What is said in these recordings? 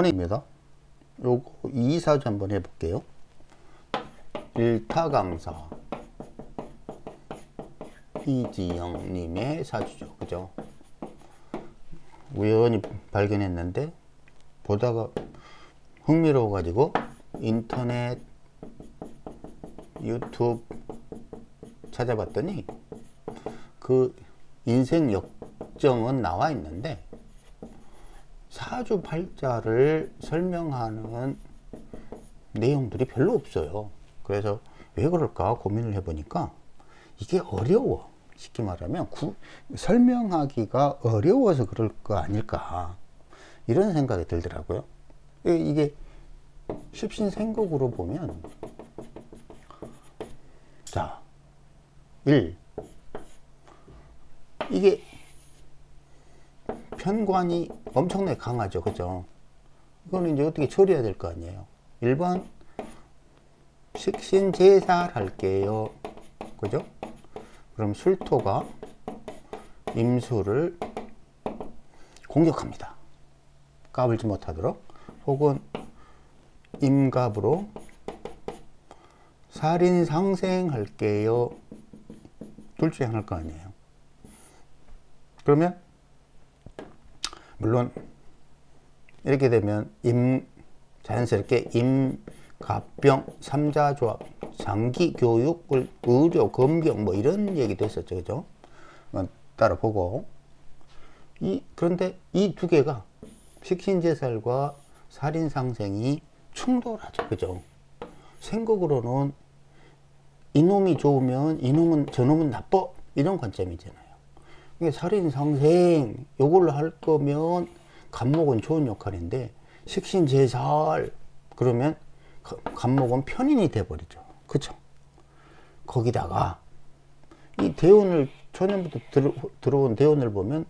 입니다. 요거 2사주 한번 해볼게요. 1타 강사 이지영님의 사주죠. 그죠? 우연히 발견했는데 보다가 흥미로워가지고 인터넷 유튜브 찾아봤더니 그 인생 역정은 나와 있는데 사주 팔자를 설명하는 내용들이 별로 없어요. 그래서 왜 그럴까 고민을 해보니까 이게 어려워. 쉽게 말하면 설명하기가 어려워서 그럴 거 아닐까 이런 생각이 들더라고요. 이게 십신생국으로 보면 자 1. 이게 편관이 엄청나게 강하죠. 그죠? 이거는 이제 어떻게 처리해야 될 거 아니에요. 1번 식신제살 할게요. 그죠? 그럼 술토가 임수를 공격합니다. 까불지 못하도록. 혹은 임갑으로 살인상생 할게요. 둘 중에 하나일 거 아니에요. 그러면 물론 이렇게 되면 자연스럽게 임갑병 삼자조합 장기교육을 의료 검경 뭐 이런 얘기도 했었죠. 그죠? 따라 보고 그런데 이 두 개가 식신제살과 살인상생이 충돌하죠. 그죠? 생각으로는 이놈이 좋으면 저놈은 나빠 이런 관점이잖아요. 살인상생 요걸로 할 거면 간목은 좋은 역할인데 식신제살 그러면 간목은 편인이 돼버리죠. 그쵸? 거기다가 이 대운을 초년부터 들어온 대운을 보면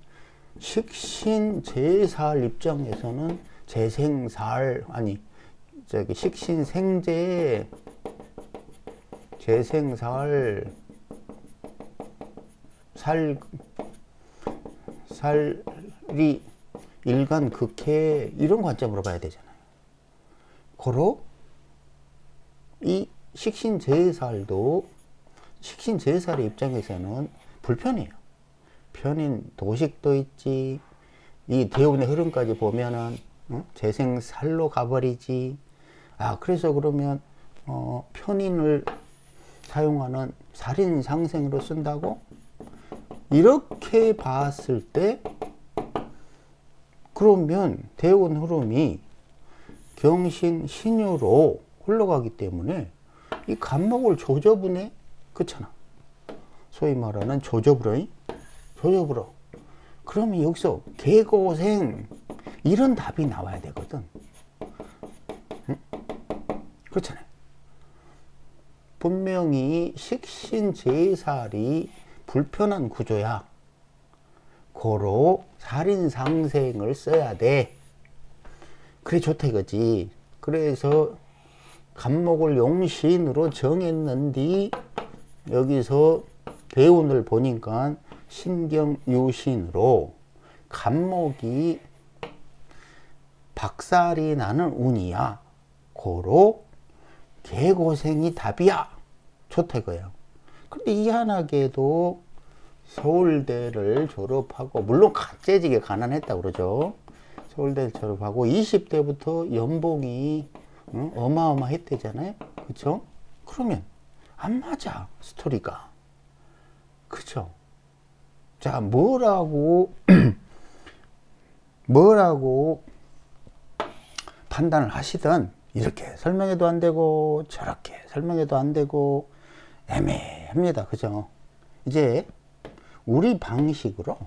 식신제살 입장에서는 재생살 식신생제 재생살 살이 일간극해 이런 관점으로 봐야 되잖아요. 고로 이 식신제살도 식신제살의 입장에서는 불편해요. 편인 도식도 있지. 이 대운의 흐름까지 보면은 재생살로 가버리지. 그래서 그러면 편인을 사용하는 살인상생으로 쓴다고? 이렇게 봤을 때 그러면 대운 흐름이 경신 신유로 흘러가기 때문에 이 간목을 조접으네. 그렇잖아. 소위 말하는 조접으로 그러면 여기서 개고생 이런 답이 나와야 되거든. 응? 그렇잖아요. 분명히 식신제살이 불편한 구조야. 고로 살인상생을 써야 돼. 그래 좋다 이거지. 그래서 간목을 용신으로 정했는데 여기서 대운을 보니까 신경유신으로 간목이 박살이 나는 운이야. 고로 개고생이 답이야. 좋다 이거예요. 근데 희한하게도 서울대를 졸업하고 물론 가재지게 가난했다고 그러죠. 서울대를 졸업하고 20대부터 연봉이 어마어마했대잖아요. 그쵸? 그러면 안 맞아 스토리가. 그쵸? 자 뭐라고 판단을 하시든 이렇게 설명해도 안 되고 저렇게 설명해도 안 되고 애매합니다. 그죠? 이제 우리 방식으로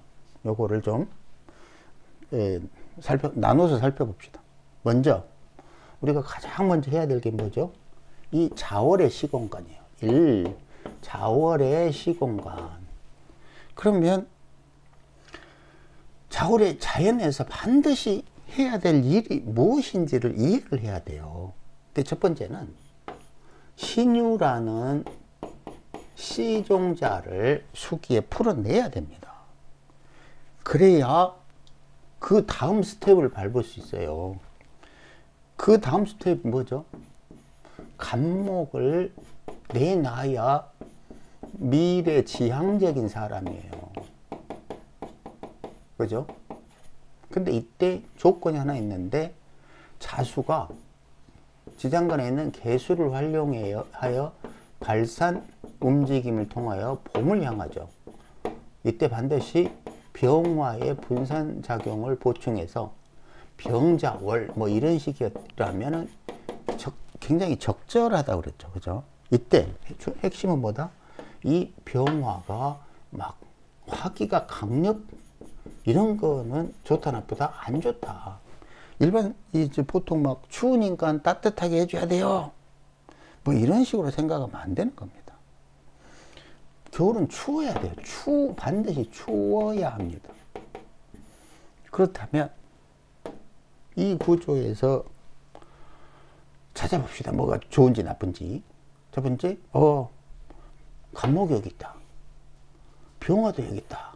요거를 좀 나눠서 살펴봅시다. 먼저 우리가 가장 먼저 해야 될 게 뭐죠? 이 자월의 시공간이에요. 1. 자월의 시공간. 그러면 자월의 자연에서 반드시 해야 될 일이 무엇인지를 이해를 해야 돼요. 근데 첫 번째는 신유라는 C종자를 수기에 풀어내야 됩니다. 그래야 그 다음 스텝을 밟을 수 있어요. 그 다음 스텝이 뭐죠? 간목을 내놔야 미래지향적인 사람이에요. 그죠? 근데 이때 조건이 하나 있는데, 자수가 지장간에 있는 개수를 활용하여 발산 움직임을 통하여 봄을 향하죠. 이때 반드시 병화의 분산작용을 보충해서 병자월 뭐 이런 식이라면은 굉장히 적절하다고 그랬죠. 그죠? 이때 핵심은 뭐다? 이 병화가 막 화기가 강력, 이런 거는 좋다 나쁘다? 안 좋다. 일반 이제 보통 막 추우니까 따뜻하게 해줘야 돼요, 뭐 이런 식으로 생각하면 안 되는 겁니다. 겨울은 추워야 돼요. 반드시 추워야 합니다. 그렇다면 이 구조에서 찾아봅시다. 뭐가 좋은지 나쁜지. 첫 번째, 간목이 여기 있다. 병화도 여기 있다.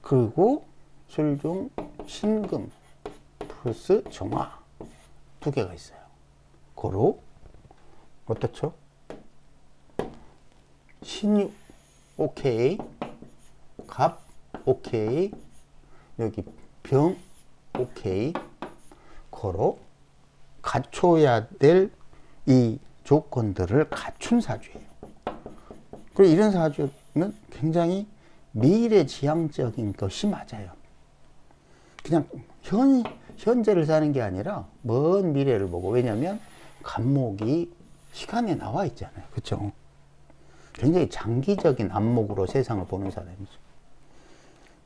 그리고 술중 신금 플러스 정화 두 개가 있어요. 고로 어떻죠? 신유 오케이, 갑 오케이, 여기 병 오케이. 고로 갖춰야 될 이 조건들을 갖춘 사주예요. 그리고 이런 사주는 굉장히 미래지향적인 것이 맞아요. 그냥 현재를 사는 게 아니라 먼 미래를 보고. 왜냐하면 간목이 시간에 나와 있잖아요. 그렇죠? 굉장히 장기적인 안목으로 세상을 보는 사람이죠.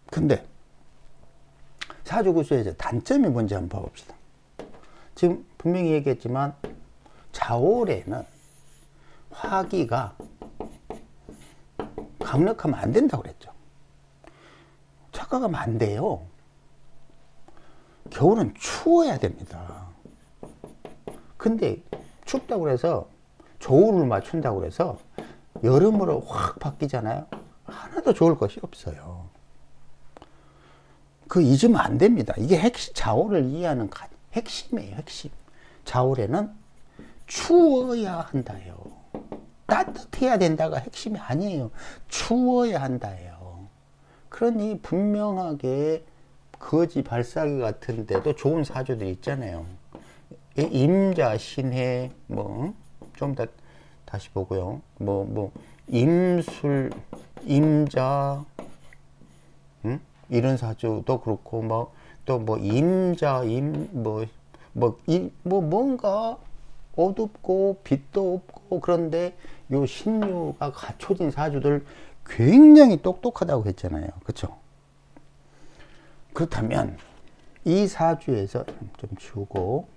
근데 사주구조에서 단점이 뭔지 한번 봐봅시다. 지금 분명히 얘기했지만 자월에는 화기가 강력하면 안 된다고 그랬죠. 착각하면 안 돼요. 겨울은 추워야 됩니다. 근데 춥다고 해서 조울을 맞춘다고 해서 여름으로 확 바뀌잖아요. 하나도 좋을 것이 없어요. 그 잊으면 안 됩니다. 이게 자월을 이해하는 핵심이에요. 핵심. 자월에는 추워야 한다요. 따뜻해야 된다가 핵심이 아니에요. 추워야 한다요. 그러니 분명하게 거지 발사기 같은 데도 좋은 사주들이 있잖아요. 임자, 신해, 좀 다시 보고요. 임술, 임자, 이런 사주도 그렇고, 임자, 뭔가 어둡고 빛도 없고, 그런데 요 신유가 갖춰진 사주들 굉장히 똑똑하다고 했잖아요. 그쵸? 그렇다면 이 사주에서 좀 지우고,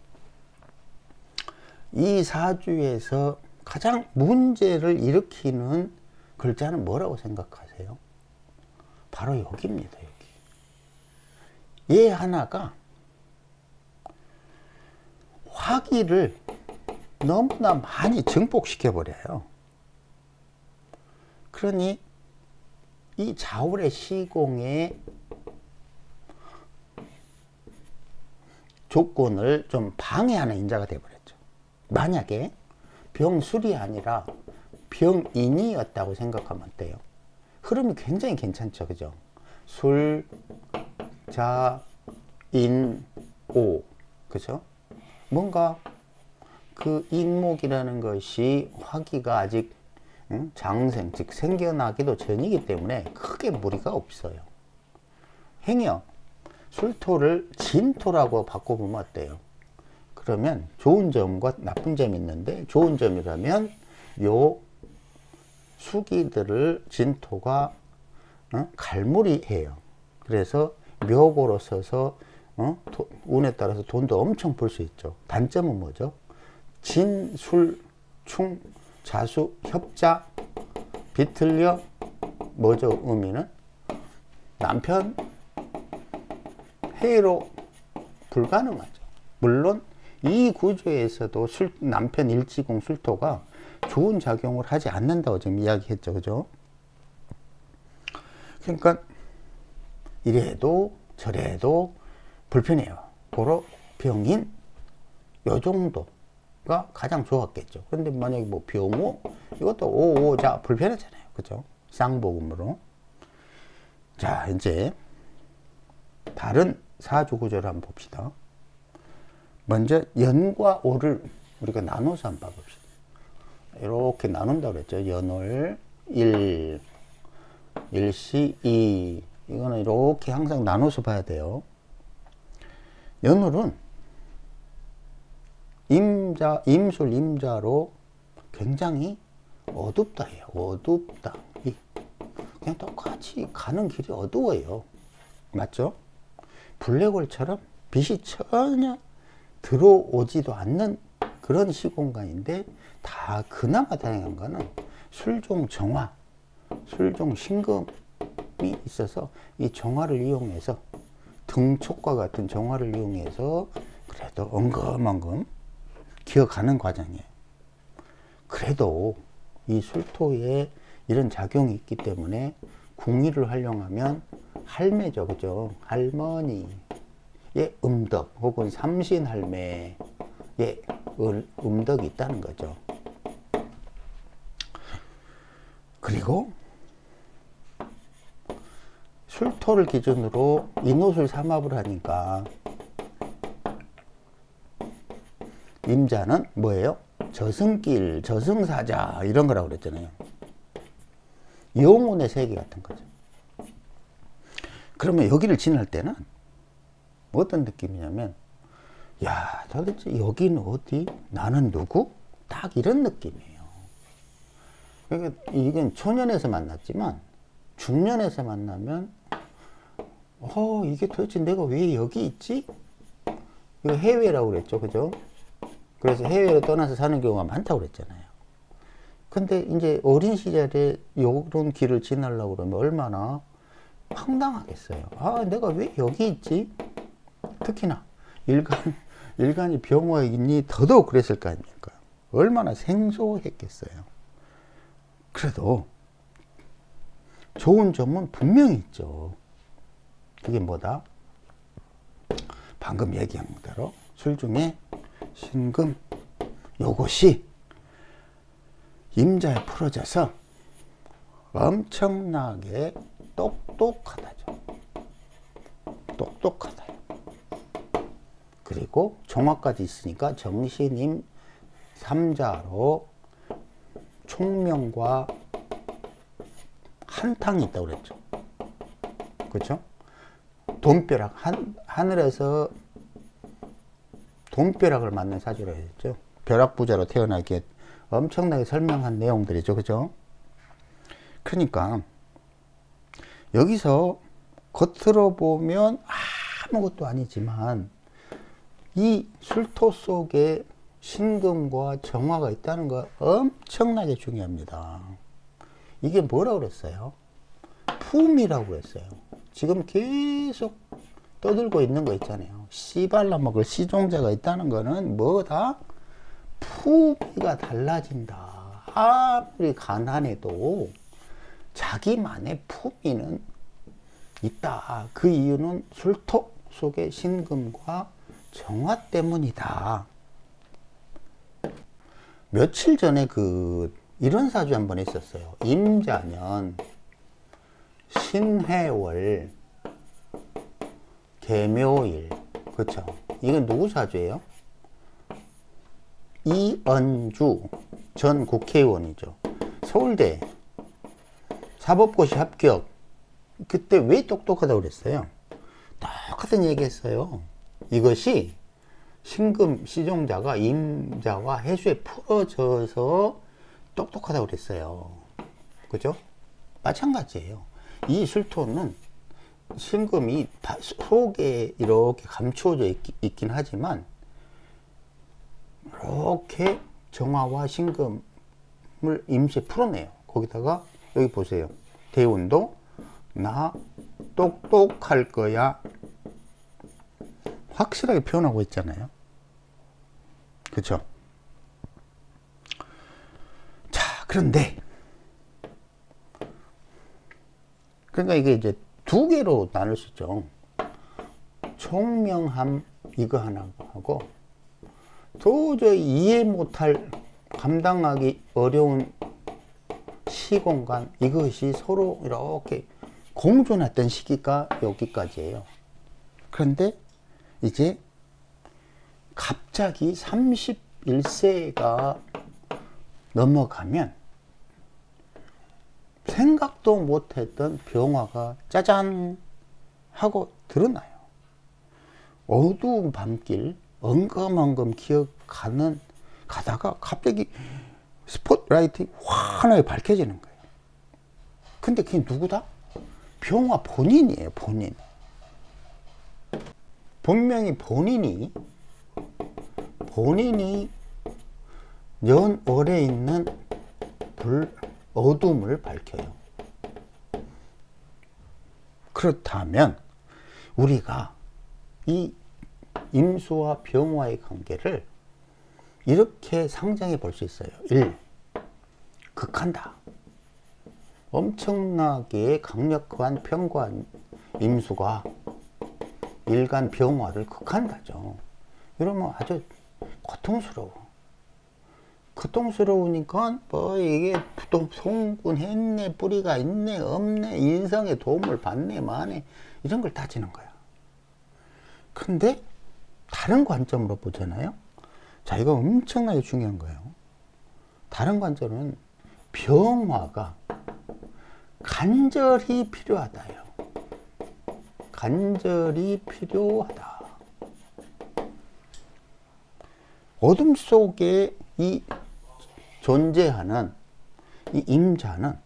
이 사주에서 가장 문제를 일으키는 글자는 뭐라고 생각하세요? 바로 여기입니다. 여기. 얘 하나가 화기를 너무나 많이 증폭시켜 버려요. 그러니 이 자월의 시공의 조건을 좀 방해하는 인자가 되어버렸죠. 만약에 병술이 아니라 병인이었다고 생각하면 돼요. 흐름이 굉장히 괜찮죠. 그죠? 술, 자, 인, 오. 그죠? 뭔가 그 인목이라는 것이 화기가 아직 장생, 즉 생겨나기도 전이기 때문에 크게 무리가 없어요. 행여 술토를 진토라고 바꿔보면 어때요? 그러면 좋은 점과 나쁜 점이 있는데, 좋은 점이라면 요 수기들을 진토가 갈무리해요. 그래서 묘고로 써서 운에 따라서 돈도 엄청 벌 수 있죠. 단점은 뭐죠? 진, 술, 충, 자수, 협자, 비틀려, 뭐죠? 의미는 남편 해로 불가능하죠. 물론 이 구조에서도 남편 일지공 술토가 좋은 작용을 하지 않는다고 지금 이야기했죠. 그죠? 그러니까 이래도 저래도 불편해요. 고로 병인, 요 정도가 가장 좋았겠죠. 그런데 만약에 뭐 병호 이것도 5, 5, 자 불편하잖아요. 그죠? 쌍복음으로. 자, 이제 다른 사주 구조를 한번 봅시다. 먼저 연과 오를 우리가 나눠서 한번 봐봅시다. 이렇게 나눈다고 그랬죠. 연월 1, 일시 2. 이거는 이렇게 항상 나눠서 봐야 돼요. 연월은 임술 임자로 굉장히 어둡다 해요. 어둡다. 그냥 똑같이 가는 길이 어두워요. 맞죠? 블랙홀처럼 빛이 전혀 들어오지도 않는 그런 시공간인데, 다 그나마 다행한 거는 술종 정화, 술종 신금이 있어서 이 정화를 이용해서, 등촉과 같은 정화를 이용해서 그래도 엉금엉금 기어가는 과정이에요. 그래도 이 술토에 이런 작용이 있기 때문에 궁리를 활용하면 할매죠. 그죠? 할머니의 음덕 혹은 삼신할매의 음덕이 있다는 거죠. 그리고 술토를 기준으로 인호술 삼합을 하니까 임자는 뭐예요? 저승길, 저승사자 이런 거라고 그랬잖아요. 영혼의 세계 같은 거죠. 그러면 여기를 지날 때는 어떤 느낌이냐면, 야, 도대체 여기는 어디? 나는 누구? 딱 이런 느낌이에요. 그러니까 이건 초년에서 만났지만 중년에서 만나면 이게 도대체 내가 왜 여기 있지? 이거 해외라고 그랬죠. 그죠? 그래서 해외로 떠나서 사는 경우가 많다고 그랬잖아요. 근데 이제 어린 시절에 요런 길을 지나려고 그러면 얼마나 황당하겠어요. 아, 내가 왜 여기 있지? 특히나 일간이 병화에 있니 더더욱 그랬을 거 아닙니까? 얼마나 생소했겠어요. 그래도 좋은 점은 분명히 있죠. 그게 뭐다? 방금 얘기한 대로 술 중에 신금, 요것이 임자에 풀어져서 엄청나게 똑똑하다죠. 똑똑하다. 그리고 종합까지 있으니까 정신임 삼자로 총명과 한탕이 있다고 그랬죠. 그렇죠? 돈벼락, 하늘에서 돈벼락을 맞는 사주라 했죠. 벼락부자로 태어나기에 엄청나게 설명한 내용들이죠. 그죠? 그러니까 여기서 겉으로 보면 아무것도 아니지만 이 술토 속에 신금과 정화가 있다는 거 엄청나게 중요합니다. 이게 뭐라고 그랬어요? 품이라고 그랬어요. 지금 계속 떠들고 있는 거 있잖아요. 씨 발라먹을 씨종자가 있다는 거는 뭐다? 품위가 달라진다. 아무리 가난해도 자기만의 품위는 있다. 그 이유는 술토 속의 신금과 정화 때문이다. 며칠 전에 이런 사주 한번 있었어요. 임자년, 신해월, 개묘일. 그렇죠? 이건 누구 사주예요? 이은주 전 국회의원이죠. 서울대 사법고시 합격. 그때 왜 똑똑하다고 그랬어요? 똑같은 얘기 했어요. 이것이 신금 시종자가 임자와 해수에 풀어져서 똑똑하다고 그랬어요. 그죠? 마찬가지예요. 이 술토는 신금이 속에 이렇게 감추어져 있긴 하지만 이렇게 정화와 신금을 임시에 풀어내요. 거기다가 여기 보세요. 대운도 나 똑똑할 거야 확실하게 표현하고 있잖아요. 그렇죠? 자, 그런데 그러니까 이게 이제 두 개로 나눌 수 있죠. 총명함 이거 하나 하고 도저히 이해 못할, 감당하기 어려운 시공간, 이것이 서로 이렇게 공존했던 시기가 여기까지예요. 그런데 이제 갑자기 31세가 넘어가면 생각도 못했던 병화가 짜잔 하고 드러나요. 어두운 밤길 엉금엉금 가다가 갑자기 스포트라이트 환하게 밝혀지는 거예요. 근데 그게 누구다? 병화 본인이에요. 본인. 분명히 본인이 연월에 있는 어둠을 밝혀요. 그렇다면 우리가 이 임수와 병화의 관계를 이렇게 상정해 볼 수 있어요. 1. 극한다. 엄청나게 강력한 편관 임수가 일간 병화를 극한다죠. 이러면 아주 고통스러우니까 뭐 이게 또 송군했네, 뿌리가 있네, 없네, 인성의 도움을 받네, 마네, 이런 걸 따지는 거야. 근데 다른 관점으로 보잖아요. 자, 이거 엄청나게 중요한 거예요. 다른 관점은 병화가 간절히 필요하다요. 간절히 필요하다. 어둠 속에 이 존재하는 이 임자는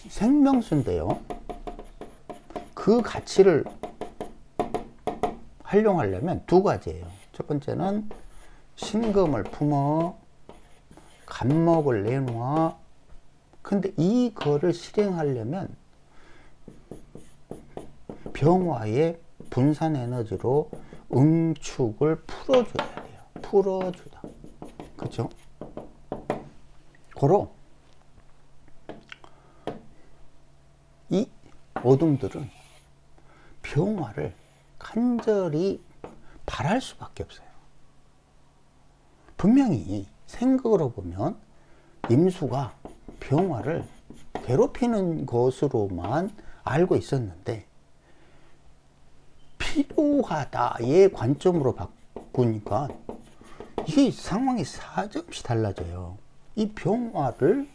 생명수인데요. 그 가치를 활용하려면 두 가지예요. 첫 번째는 신금을 품어 간목을 내놓아. 근데 이거를 실행하려면 병화의 분산 에너지로 응축을 풀어줘야 돼요. 풀어주다. 그쵸? 고로 이 어둠들은 병화를 간절히 바랄 수밖에 없어요. 분명히 생각으로 보면 임수가 병화를 괴롭히는 것으로만 알고 있었는데 필요하다의 관점으로 바꾸니까 이게 상황이 사정없이 달라져요. 이 병화를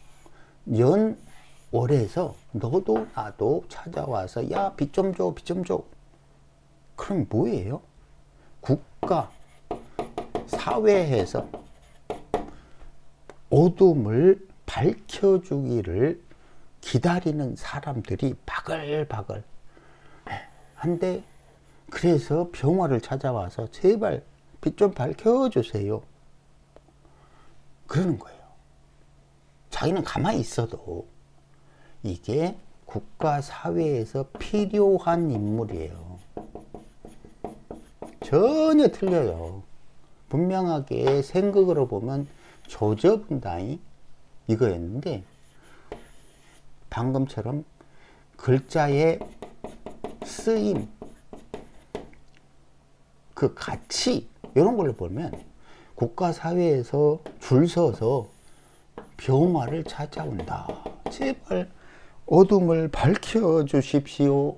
연월에서 너도 나도 찾아와서 야, 빚 좀 줘, 빚 좀 줘. 그럼 뭐예요? 국가, 사회에서 어둠을 밝혀주기를 기다리는 사람들이 바글바글 한데, 그래서 병화를 찾아와서 제발 빛 좀 밝혀주세요. 그러는 거예요. 자기는 가만히 있어도 이게 국가 사회에서 필요한 인물이에요. 전혀 틀려요. 분명하게 생각으로 보면 조져본다이 이거였는데, 방금처럼 글자의 쓰임, 그 가치, 이런 걸로 보면 국가 사회에서 줄 서서 병화를 찾아온다. 제발 어둠을 밝혀 주십시오.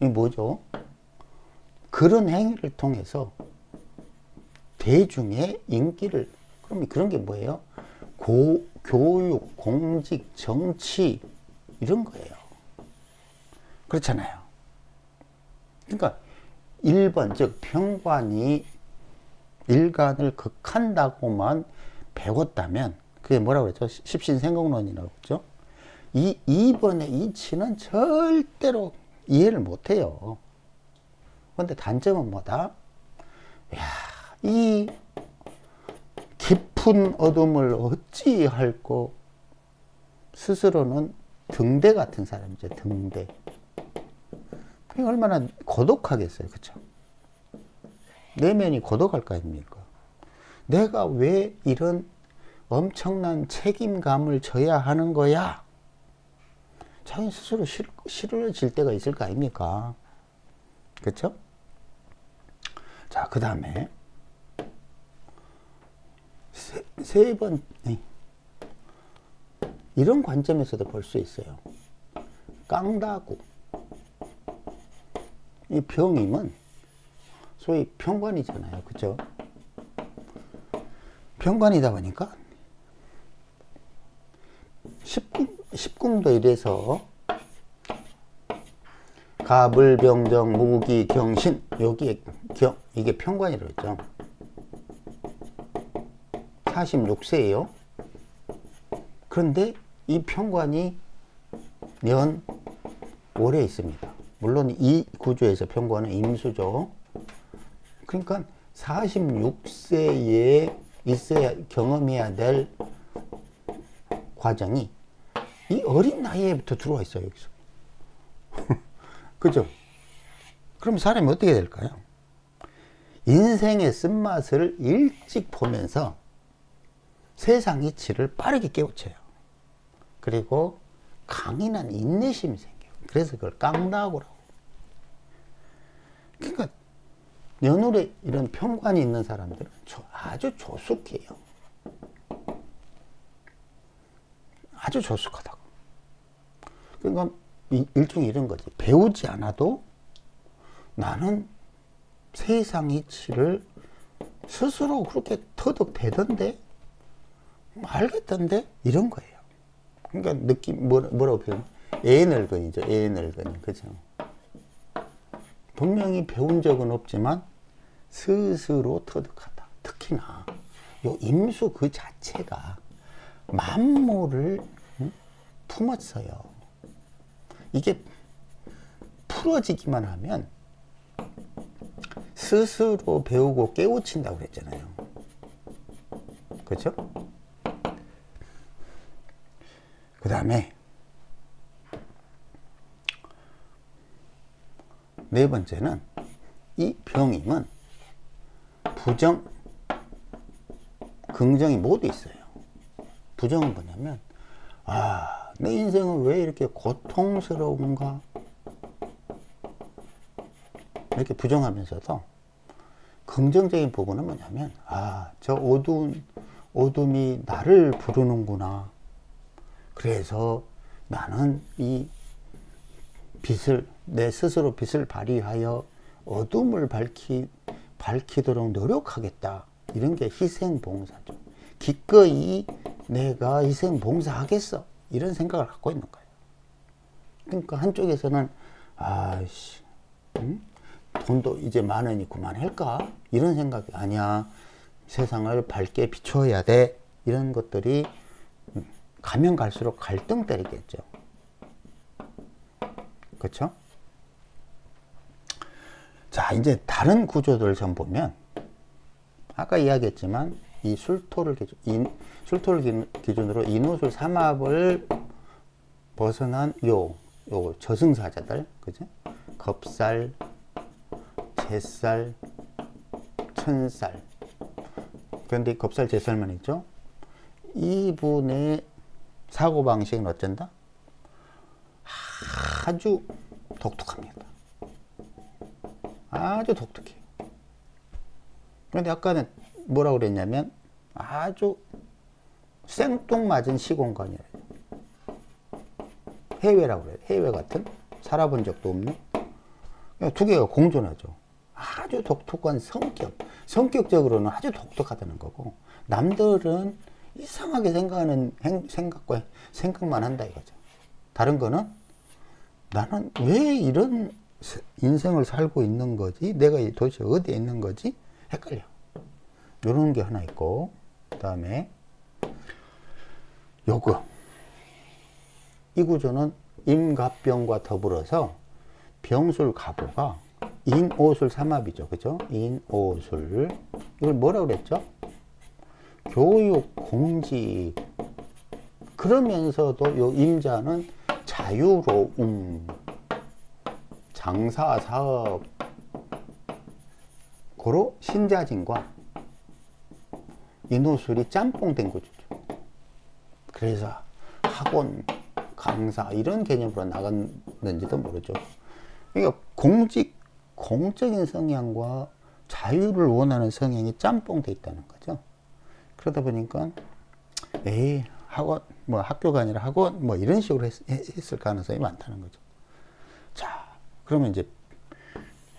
이 뭐죠? 그런 행위를 통해서 대중의 인기를, 그럼 그런 게 뭐예요? 교육, 공직, 정치, 이런 거예요. 그렇잖아요. 그러니까 1번, 즉 평관이 일간을 극한다고만 배웠다면 그게 뭐라고 그랬죠? 십신생공론이라고 그랬죠? 이 2번의 이치는 절대로 이해를 못해요. 그런데 단점은 뭐다? 야, 이 깊은 어둠을 어찌할꼬 스스로는 등대 같은 사람이죠. 등대. 얼마나 고독하겠어요. 그쵸? 내면이 고독할 거 아닙니까? 내가 왜 이런 엄청난 책임감을 져야 하는 거야? 자기 스스로 싫어질 때가 있을 거 아닙니까? 그쵸? 자, 그 다음에 세 번, 이런 관점에서도 볼 수 있어요. 깡다구. 이 병임은 소위 편관이잖아요. 그죠? 편관이다 보니까 십궁도 이래서 가불병정 무기 경신, 여기에 이게 편관이라고 했죠. 46세예요. 그런데 이 편관이 년 오래 있습니다. 물론 이 구조에서 편관은 임수죠. 그러니까 46세에 있어야 경험해야 될 과정이 이 어린 나이에부터 들어와 있어요. 여기서. 그죠? 그럼 사람이 어떻게 될까요? 인생의 쓴맛을 일찍 보면서 세상 이치를 빠르게 깨우쳐요. 그리고 강인한 인내심이 생겨요. 그래서 그걸 깡다구라고. 그러니까 연울에 이런 편관이 있는 사람들은 아주 조숙해요. 아주 조숙하다고. 그러니까 일종의 이런 거지. 배우지 않아도 나는 세상 이치를 스스로 그렇게 터득되던데, 알겠던데, 이런 거예요. 그러니까 느낌, 뭐라고 표현? 애늙은이죠. 애늙은이. 그죠? 분명히 배운 적은 없지만 스스로 터득하다. 특히나 요 임수 그 자체가 만모를 품었어요. 이게 풀어지기만 하면 스스로 배우고 깨우친다고 그랬잖아요. 그렇죠? 그 다음에 네 번째는 이 병임은 부정, 긍정이 모두 있어요. 부정은 뭐냐면, 내 인생은 왜 이렇게 고통스러운가? 이렇게 부정하면서도 긍정적인 부분은 뭐냐면, 저 어둠이 나를 부르는구나. 그래서 나는 이 내 스스로 빛을 발휘하여 어둠을 밝히도록 노력하겠다. 이런 게 희생봉사죠. 기꺼이 내가 희생봉사하겠어. 이런 생각을 갖고 있는 거예요. 그러니까 한쪽에서는 돈도 이제 많으니 그만할까? 이런 생각이 아니야. 세상을 밝게 비춰야 돼. 이런 것들이 가면 갈수록 갈등 때리겠죠. 그렇죠? 자, 이제 다른 구조들을 좀 보면 아까 이야기했지만 이 술토를 기준으로 인호술 삼합을 벗어난 요 저승사자들, 그죠? 겁살, 잿살, 천살. 그런데 겁살, 잿살만 있죠? 이분의 사고방식은 어쩐다? 아주 독특합니다. 아주 독특해요. 그런데 아까는 뭐라고 그랬냐면 아주 생뚱맞은 시공간이래요. 해외라고 그래요. 해외 같은 살아본 적도 없는 두 개가 공존하죠. 아주 독특한 성격적으로는 아주 독특하다는 거고, 남들은 이상하게 생각하는 생각만 한다 이거죠. 다른 거는 나는 왜 이런 인생을 살고 있는 거지? 내가 도대체 어디에 있는 거지? 헷갈려. 이런 게 하나 있고, 그 다음에 이 구조는 임갑병과 더불어서 병술 가부가 인오술 삼합이죠. 그죠? 인오술. 이걸 뭐라고 그랬죠? 교육, 공직. 그러면서도 요 임자는 자유로움, 장사, 사업, 고로 신자진과 인호술이 짬뽕된 구조죠. 그래서 학원, 강사 이런 개념으로 나갔는지도 모르죠. 그러니까 공적인 성향과 자유를 원하는 성향이 짬뽕돼 있다는 거죠. 그러다 보니까 에이 학원 뭐 학교가 아니라 학원 뭐 이런 식으로 했을 가능성이 많다는 거죠. 자, 그러면 이제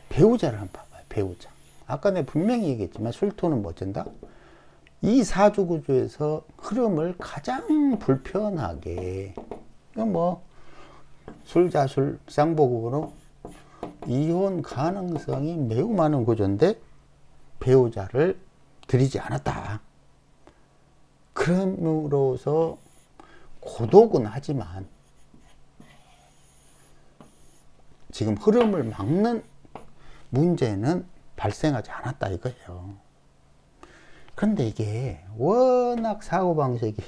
배우자를 한번 봐봐요. 배우자. 아까 내가 분명히 얘기했지만 술토는 뭐 어쩐다? 이 사주 구조에서 흐름을 가장 불편하게 뭐 술자술 쌍보급으로 이혼 가능성이 매우 많은 구조인데 배우자를 들이지 않았다. 그럼으로써 고독은 하지만 지금 흐름을 막는 문제는 발생하지 않았다 이거예요. 그런데 이게 워낙 사고방식이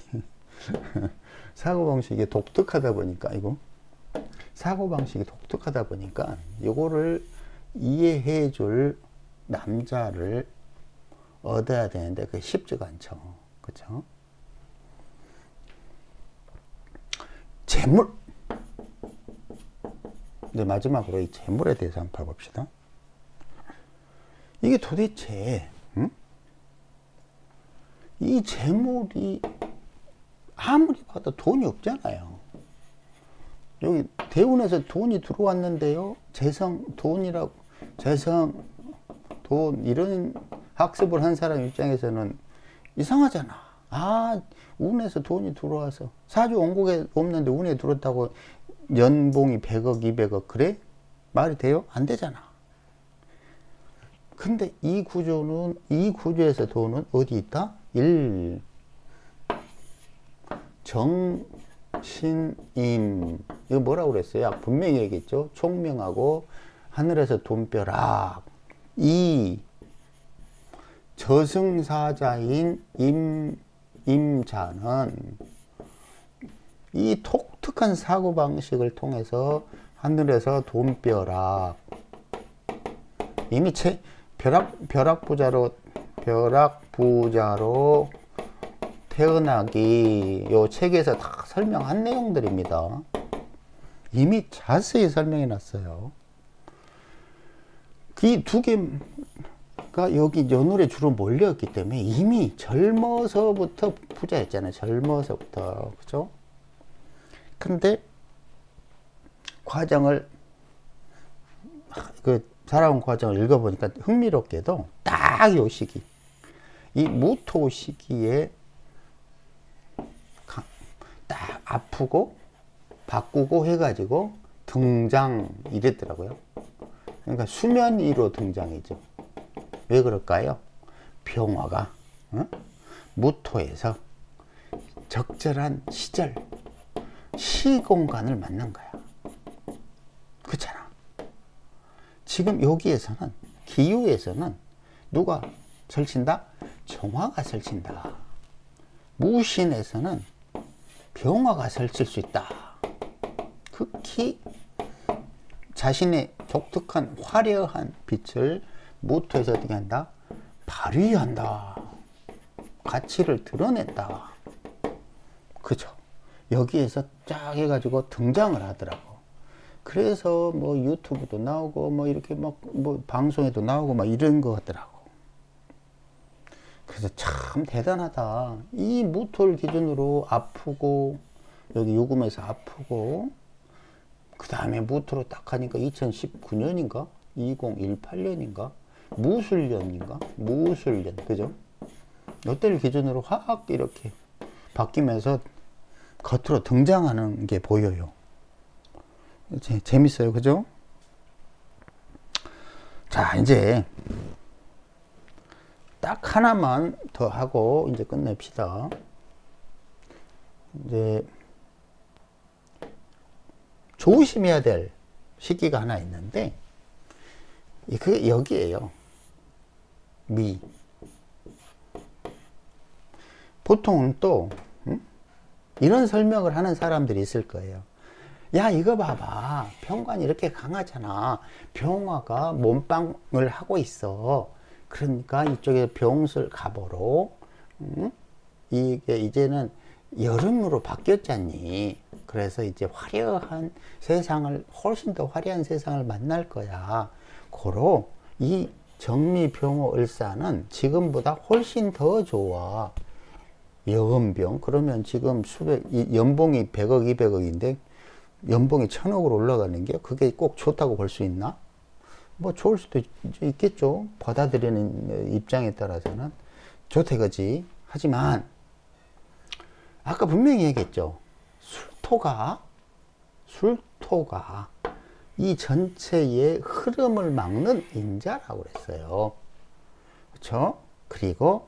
사고방식이 독특하다 보니까 사고방식이 독특하다 보니까 이거를 이해해 줄 남자를 얻어야 되는데 그게 쉽지가 않죠. 그렇죠? 재물. 근데 마지막으로 이 재물에 대해서 한번 봐봅시다. 이게 도대체 이 재물이 아무리 봐도 돈이 없잖아요. 여기 대운에서 돈이 들어왔는데요. 재성 돈 이런 학습을 한 사람 입장에서는 이상하잖아. 아, 운에서 돈이 들어와서 사주 원국에 없는데 운에 들어왔다고 연봉이 100억, 200억 그래? 말이 돼요? 안 되잖아. 근데 이 구조에서 돈은 어디 있다? 정신임. 이거 뭐라고 그랬어요? 분명히 얘기했죠. 총명하고 하늘에서 돈벼락. 저승사자인 임자는 이 독특한 사고방식을 통해서 하늘에서 이미 벼락부자로 태어나기 요 책에서 다 설명한 내용들입니다. 이미 자세히 설명해 놨어요. 이 두 개가 여기 연월에 주로 몰려있기 때문에 이미 젊어서부터 부자였잖아요. 젊어서부터. 그죠? 근데 살아온 과정을 읽어보니까 흥미롭게도 딱 요 시기, 이 무토 시기에 딱 아프고 바꾸고 해가지고 등장 이랬더라고요. 그러니까 수면 위로 등장이죠. 왜 그럴까요? 병화가 무토에서 적절한 시공간을 맞는 거야. 그렇잖아. 지금 여기에서는 기후에서는 누가 설친다? 정화가 설친다. 무신에서는 병화가 설칠 수 있다. 극히 자신의 독특한 화려한 빛을 무토에서 어떻게 한다? 발휘한다. 가치를 드러낸다. 그죠? 여기에서 쫙 해가지고 등장을 하더라고. 그래서 뭐 유튜브도 나오고 뭐 이렇게 뭐 방송에도 나오고 막 이런 거 같더라고. 그래서 참 대단하다. 이 무토를 기준으로 아프고 여기 유금에서 아프고 그 다음에 무토로 딱 하니까 2019년인가 2018년인가 무술년 그죠? 이때를 기준으로 확 이렇게 바뀌면서 겉으로 등장하는 게 보여요. 재밌어요. 그죠? 자, 이제 딱 하나만 더 하고 이제 끝냅시다. 이제 조심해야 될 시기가 하나 있는데 그게 여기에요. 보통은 또 이런 설명을 하는 사람들이 있을 거예요. 야, 이거 봐봐. 병관이 이렇게 강하잖아. 병화가 몸빵을 하고 있어. 그러니까 이쪽에 병술 갑오로 이게 이제는 여름으로 바뀌었잖니. 그래서 이제 화려한 세상을, 훨씬 더 화려한 세상을 만날 거야. 고로 이 정미병호을사는 지금보다 훨씬 더 좋아. 여건병. 그러면 지금 연봉이 100억, 200억인데 연봉이 1000억으로 올라가는 게 그게 꼭 좋다고 볼 수 있나? 뭐 좋을 수도 있겠죠. 받아들이는 입장에 따라서는 좋다 이거지. 하지만 아까 분명히 얘기했죠. 술토가 이 전체의 흐름을 막는 인자라고 그랬어요. 그렇죠? 그리고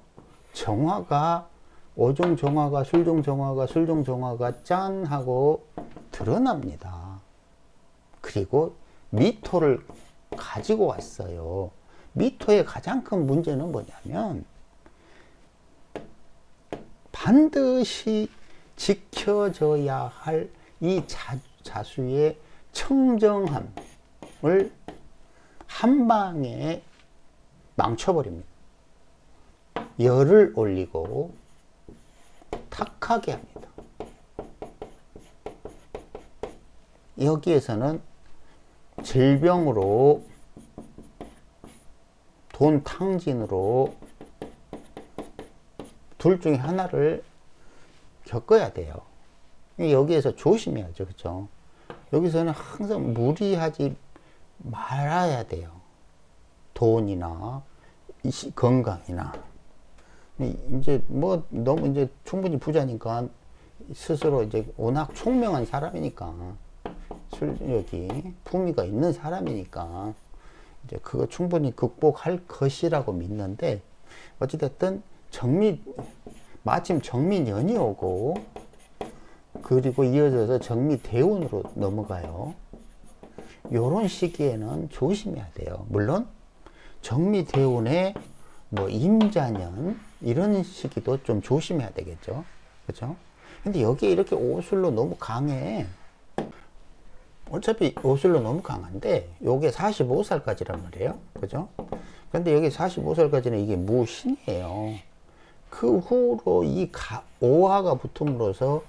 정화가 오중 정화가 술중 정화가 술중 정화가 짠 하고 드러납니다. 그리고 미토를 가지고 왔어요. 미토의 가장 큰 문제는 뭐냐면 반드시 지켜져야 할 이 자수의 청정함을 한 방에 망쳐버립니다. 열을 올리고 탁하게 합니다. 여기에서는 질병으로 돈 탕진으로 둘 중에 하나를 겪어야 돼요. 여기에서 조심해야죠. 그렇죠? 여기서는 항상 무리하지 말아야 돼요. 돈이나 건강이나. 이제 뭐 너무 이제 충분히 부자니까 스스로 이제 워낙 총명한 사람이니까 술력이 품위가 있는 사람이니까 이제 그거 충분히 극복할 것이라고 믿는데, 어찌됐든 마침 정민연이 오고 그리고 이어져서 정미대운으로 넘어가요. 요런 시기에는 조심해야 돼요. 물론 정미대운에 뭐 임자년 이런 시기도 좀 조심해야 되겠죠. 그렇죠? 근데 여기에 이렇게 오술로 너무 강해. 어차피 오술로 너무 강한데 요게 45살까지란 말이에요. 그죠? 근데 여기 45살까지는 이게 무신이에요. 그 후로 오화가 붙음으로써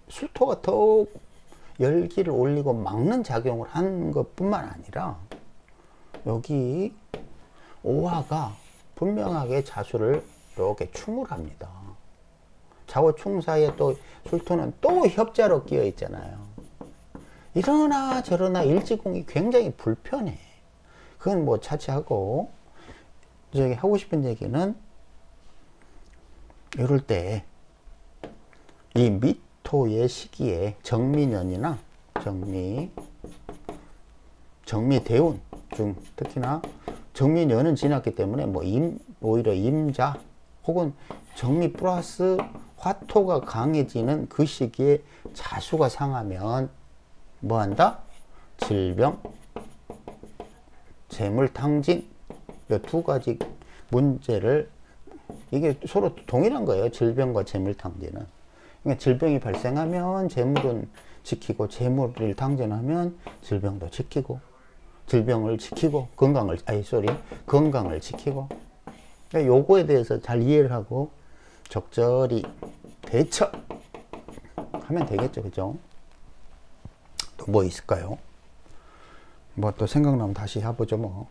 술토가 더욱 열기를 올리고 막는 작용을 한 것 뿐만 아니라 여기 오화가 분명하게 자수를 이렇게 충을 합니다. 자워 충 사이에 또 술토는 또 협자로 끼어 있잖아요. 이러나 저러나 일지공이 굉장히 불편해. 그건 뭐 차치하고, 저기 하고 싶은 얘기는 이럴 때 이 미토의 시기에 정미년이나 정미대운 중 특히나 정미년은 지났기 때문에 뭐 오히려 임자 혹은 정미 플러스 화토가 강해지는 그 시기에 자수가 상하면 뭐 한다? 질병, 재물탕진, 이 두 가지 문제를, 이게 서로 동일한 거예요. 질병과 재물탕진은. 그러니까 질병이 발생하면 재물은 지키고, 재물을 탕진하면 질병도 지키고, 질병을 지키고, 건강을 지키고. 그러니까 요거에 대해서 잘 이해를 하고 적절히 대처하면 되겠죠. 그죠? 또 뭐 있을까요? 뭐 또 생각나면 다시 해보죠 뭐.